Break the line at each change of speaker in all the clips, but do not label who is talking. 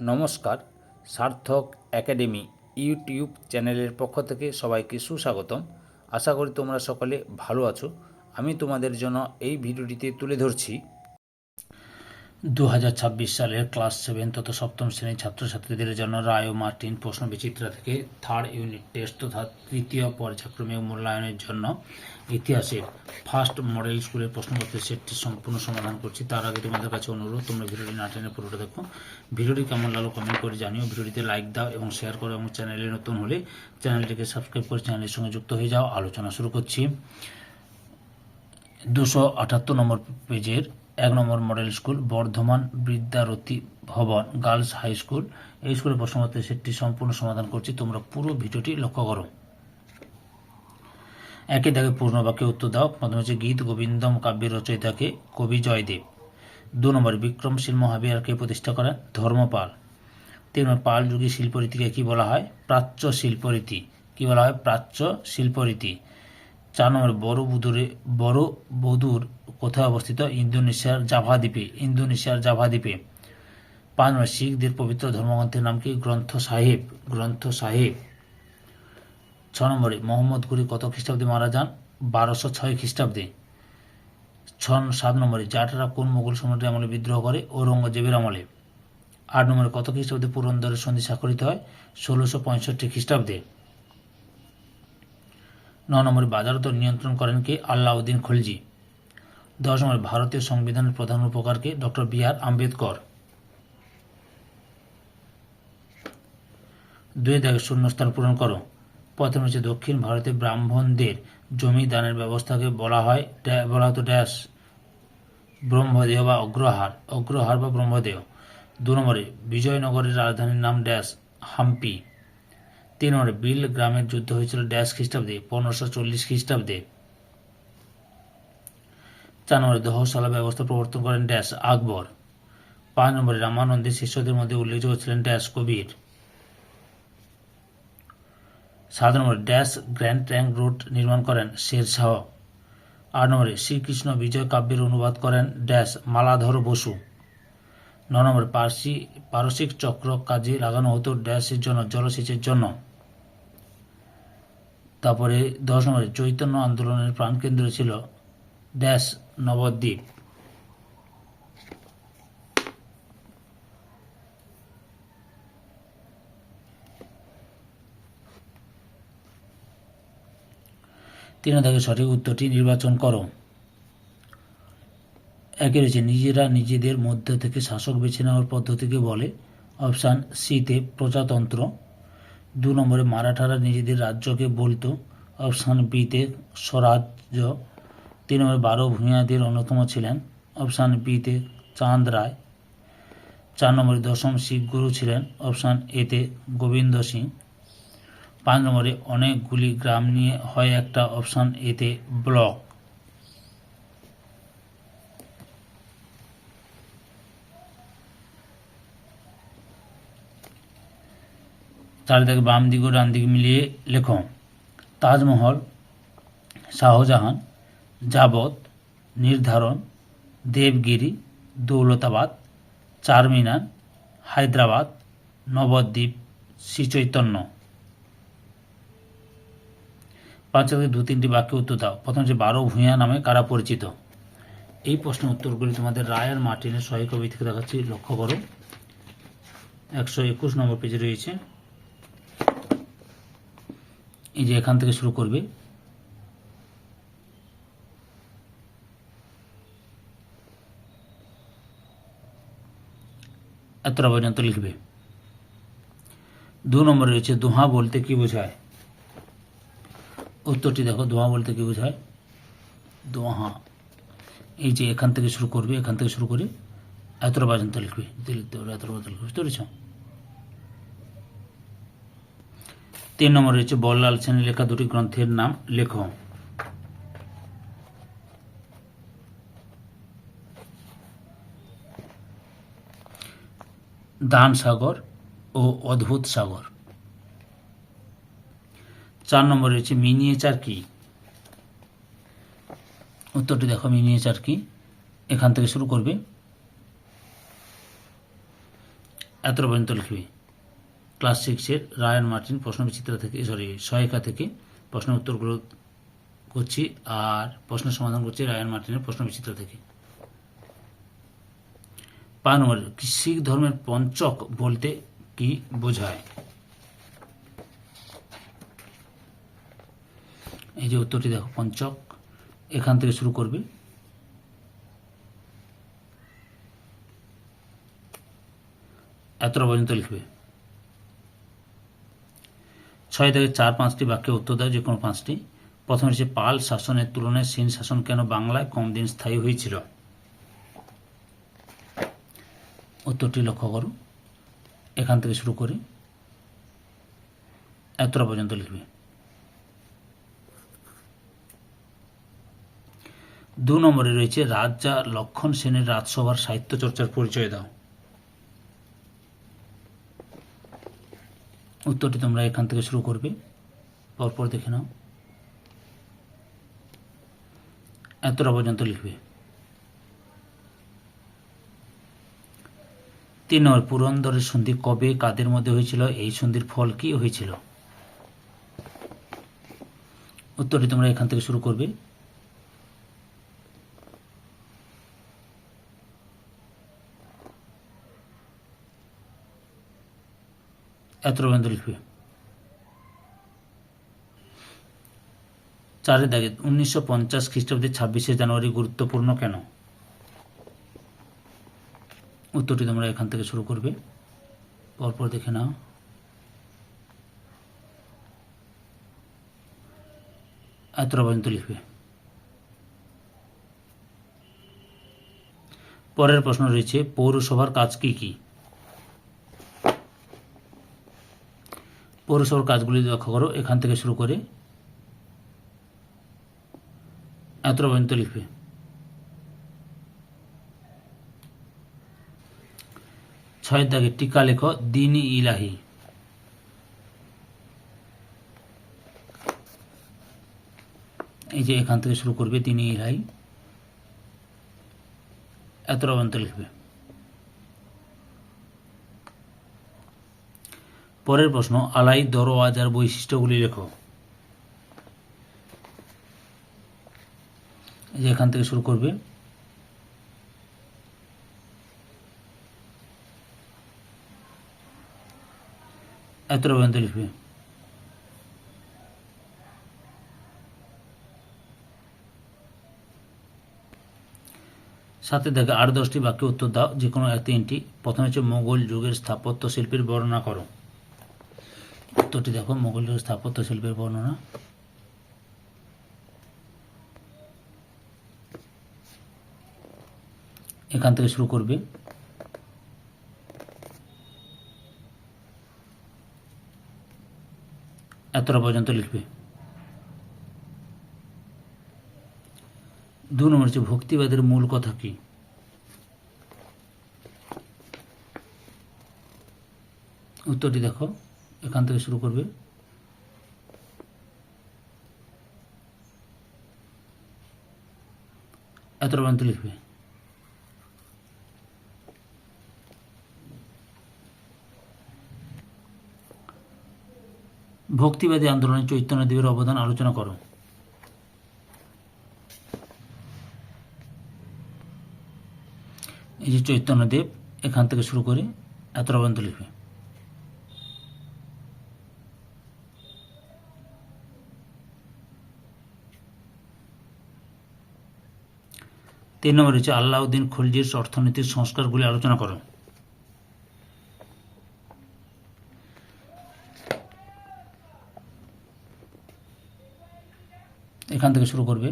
নমস্কার, সার্থক academy YouTube চ্যানেলের পক্ষ থেকে সবাইকে সুস্বাগতম। আশা করি তোমরা সকলে ভালো আছো। আমি তোমাদের জন্য এই ভিডিওটিতে তুলে ধরছি 2026 সালের ক্লাস 7 তথা সপ্তম শ্রেণীর ছাত্রছাত্রীদের জন্য রায় ও মার্টিন প্রশ্নবিচিত্রা থেকে থার্ড ইউনিট টেস্ট তথা তৃতীয় পর্যায়ক্রমিক মূল্যায়নের জন্য ইতিহাসের ফার্স্ট মডেল স্কুলের প্রশ্নপত্রের সেটটি সম্পূর্ণ সমাধান করছি। তার আগে তোমাদের কাছে অনুরোধ, তোমরা ভিডিওটি না টেনে পুরোটা দেখো। ভিডিওটি কেমন লাগলো কমেন্ট করে জানিও, ভিডিওটিতে লাইক দাও এবং শেয়ার করো, এবং চ্যানেলে নতুন হলে চ্যানেলটিকে সাবস্ক্রাইব করে চ্যানেলের সঙ্গে যুক্ত হয়ে যাও। আলোচনা শুরু করছি। 278 নম্বর পেজের 1 নম্বর মডেল স্কুল বর্ধমান বিদ্যারতী ভবন গার্লস হাই স্কুল, এই স্কুলের প্রশ্নপত্রের সেটটি সম্পূর্ণ সমাধান করছি। তোমরা পুরো ভিডিওটি লক্ষ্য করো। একই দাগে পূর্ণ বাক্যে উত্তর দাও। প্রথমে হচ্ছে গীত গোবিন্দম কাব্যের রচয়িতাকে কবি জয়দেব। 2 নম্বর বিক্রমশীল মহাবিহারকে প্রতিষ্ঠা করেন ধর্মপাল। 3 নম্বর পাল যুগী শিল্পরীতিকে কি বলা হয়? প্রাচ্য শিল্পরীতি। কি বলা হয়? প্রাচ্য শিল্পরীতি। 4 নম্বর বড় বধুর কোথায় অবস্থিত? ইন্দোনেশিয়ার জাভা দ্বীপে। 5 নম্বর শিখদের পবিত্র ধর্মগ্রন্থের নাম কি? গ্রন্থ সাহেব। 6 নম্বরে মোহাম্মদ ঘুরি কত খ্রিস্টাব্দে মারা যান? 1206 খ্রিস্টাব্দে। 7 নম্বরে জাটরা কোন মোগল সম্রাটের আমলে বিদ্রোহ করে? ঔরঙ্গজেবের আমলে। 8 নম্বরে কত খ্রিস্টাব্দে পুরন্দরের সন্ধি স্বাক্ষরিত হয়? 1665 খ্রিস্টাব্দে। 9 নম্বরে বাজারদর নিয়ন্ত্রণ করেন কে? আল্লাউদ্দিন খলজি। 10 নম্বরে ভারতীয় সংবিধানের প্রধান রূপকারকে? ডক্টর বি আর আম্বেদকর। 2 দাগে শূন্যস্থান পূরণ করো। প্রথমে হচ্ছে দক্ষিণ ভারতে ব্রাহ্মণদের জমি দানের ব্যবস্থাকে বলা হতো ড্যাশ? ব্রহ্মদেয় বা অগ্রহার বা ব্রহ্মদেয়। 2 নম্বরে বিজয়নগরের রাজধানীর নাম ড্যাশ? হাম্পি। 3 নম্বরে বিল গ্রামের যুদ্ধ হয়েছিল ড্যাশ খ্রিস্টাব্দে? 1540 খ্রিস্টাব্দে। 4 নম্বরে দহশালা ব্যবস্থা প্রবর্তন করেন ড্যাশ? আকবর। 5 নম্বরে রামানন্দের শিষ্যদের মধ্যে উল্লেখযোগ্য ছিলেন ড্যাশ? কবির। 7 নম্বরে ড্যাশ গ্র্যান্ড ট্রাঙ্ক রোড নির্মাণ করেন? শেরশাহ। 8 নম্বরে শ্রীকৃষ্ণ বিজয় কাব্যের অনুবাদ করেন ড্যাশ? মালাধর বসু। 9 নম্বরে পারসিক চক্র কাজে লাগানো হতো ড্যাশের জন্য? জলসেচের জন্য। তারপরে 10 নম্বরে চৈতন্য আন্দোলনের প্রাণকেন্দ্র ছিল ড্যাশ? নবদ্বীপ। তিন থেকে সঠিক উত্তরটি নির্বাচন করো। একে রয়েছে নিজেরা নিজেদের মধ্য থেকে শাসক বেছে নেওয়ার পদ্ধতিকে বলে? অপশান সিতে প্রজাতন্ত্র। 2 নম্বরে মারাঠারা নিজেদের রাজ্যকে বলতো? অপশান বিতে স্বরাজ্য। 3 নম্বরে 12 ভূঁইয়াদের অন্যতম ছিলেন? অপশান বিতে চাঁদ রায়। 4 নম্বরে দশম শিখ গুরু ছিলেন? অপশান এতে গোবিন্দ সিং। 5 নম্বরে অনেকগুলি গ্রাম নিয়ে হয় একটা? অপশান এতে ব্লক। চারিদিকে বাম দিক ও ডান দিক মিলিয়ে লেখো। তাজমহল, শাহজাহান, যাবত, নির্ধারণ, দেবগিরি, দৌলতাবাদ, চারমিনার, হায়দ্রাবাদ, নবদ্বীপ, শ্রীচৈতন্য। 5 থেকে 2-3টি বাক্যে উত্তর দাও। প্রথম হচ্ছে 12 ভূঁইয়া নামে কারা পরিচিত? এই প্রশ্নের উত্তরগুলি তোমাদের রায় আর মার্টিনের সহায়ী কবি থেকে দেখাচ্ছি, লক্ষ্য করো। 121 নম্বর পেজে রয়েছে। এই যে এখান থেকে শুরু করবে। এতটা পর্যন্ত লিখবে। 2 নম্বরে রয়েছে দোহা বলতে কি বোঝায়? উত্তরটি দেখো, দোহা বলতে কি বোঝায়? দোহা এই যে এখান থেকে শুরু করবে, এখান থেকে শুরু করে এতটা পর্যন্ত লিখবে। লিখতে পারবে এতটা পর্যন্ত লিখবে, বুঝতে পেরেছ? 3 নম্বরে রয়েছে বললাল সেনের লেখা দুটি গ্রন্থের নাম লেখো। দান সাগর ও অদ্ভুত সাগর। 4 নম্বরে রয়েছে মিনিয়েচার কি? উত্তরটি দেখো, মিনিয়েচার কি? এখান থেকে শুরু করবে। এত পর্যন্ত লিখবে। ক্লাস 6-এর রায়ান মার্টিন প্রশ্নবিচিত্রা থেকে সহায়িকা থেকে প্রশ্নের উত্তরগুলো করছি আর প্রশ্নের সমাধান করছি রায়ান মার্টিনের প্রশ্নবিচিত্রা থেকে। 5 নম্বর, শিখ ধর্মের পঞ্চক বলতে কি বোঝায়? এই যে উত্তরটি দেখো, পঞ্চক, এখান থেকে শুরু করবে। এতটা পর্যন্ত লিখবে। 6 থেকে 4-5টি বাক্যে উত্তর দাও, যে কোনো 5টি। প্রথমে হচ্ছে পাল শাসনের তুলনায় সেন শাসন কেন বাংলায় কম দিন স্থায়ী হয়েছিল? উত্তরটি লক্ষ্য করো, এখান থেকে শুরু করে এতটা পর্যন্ত লিখবে। 2 নম্বরে রয়েছে রাজা লক্ষণ সেনের রাজসভার সাহিত্য চর্চার পরিচয় দাও। উত্তরটি তোমরা এখান থেকে শুরু করবে, পরপর দেখে নাও, এতটা পর্যন্ত লিখবে। 3 নম্বর, পুরন্দরের সন্ধি কবে কাদের মধ্যে হয়েছিল? এই সন্ধির ফল কি হয়েছিল? উত্তরটি তোমরা এখান থেকে শুরু করবে, এতটা পর্যন্ত লিখবে। 4 দাগে 1950 খ্রিস্টাব্দের 26শে জানুয়ারি গুরুত্বপূর্ণ কেন? উত্তরটি তোমরা এখান থেকে শুরু করবে, পরপর দেখে নাও, এতটা পর্যন্ত লিখবে। পরের প্রশ্ন রয়েছে পৌরসভার কাজ কি কি? পৌরসভার কাজগুলি লক্ষ্য করো, এখান থেকে শুরু করে এতটা পর্যন্ত লিখবে। 6 দাগে টিকা লেখো দ্বীন-ই ইলাহি। এই যে এখান থেকে শুরু করবে দ্বীন-ই ইলাহি, এতটা পর্যন্ত লিখবে। পরের প্রশ্ন আলাই দরওয়াজার বৈশিষ্ট্যগুলি লেখো। এই যে এখান থেকে শুরু করবে, এতটা পর্যন্ত লিখবে। 7 দাগে 8-10টি বাক্যে উত্তর দাও, যে কোনো 3টি। প্রথমে হচ্ছে মোগল যুগের স্থাপত্য শিল্পের বর্ণনা করো। উত্তরটি দেখো, মোগল যুগের স্থাপত্য শিল্পের বর্ণনা। এখান থেকে শুরু করবে, এতটা পর্যন্ত লিখবে। 2 নম্বর হচ্ছে ভক্তিবাদের মূল কথা কি? উত্তরটি দেখো, এখান থেকে শুরু করবে, এতটা পর্যন্ত লিখবে। ভক্তিবাদী আন্দোলনে চৈতন্যদেবের অবদান আলোচনা করো। এই যে চৈতন্যদেব, এখান থেকে শুরু করে এতটা পর্যন্ত লিখবে। 3 নম্বর হচ্ছে আলাউদ্দিন খলজির অর্থনৈতিক সংস্কারগুলি আলোচনা করো। এখান থেকে শুরু করবে,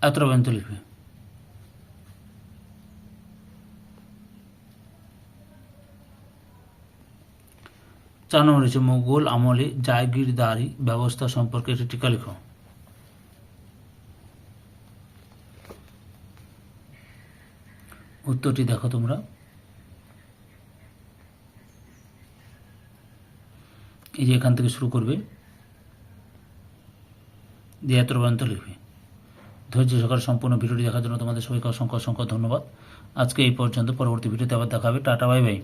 এতটা পর্যন্ত লিখবে। 4 নম্বর হচ্ছে মোগল আমলে জায়গিরদারি ব্যবস্থা সম্পর্কে একটি টিকা লেখো। উত্তরটি দেখো তোমরা, এই যে এখান থেকে শুরু করবে, দিয়ে এতটা পর্যন্ত লিখবে। ধৈর্য সহকারে সম্পূর্ণ ভিডিওটি দেখার জন্য তোমাদের সবাইকে অসংখ্য অসংখ্য ধন্যবাদ। আজকে এই পর্যন্ত, পরবর্তী ভিডিওতে আবার দেখা হবে। Tata, bye bye.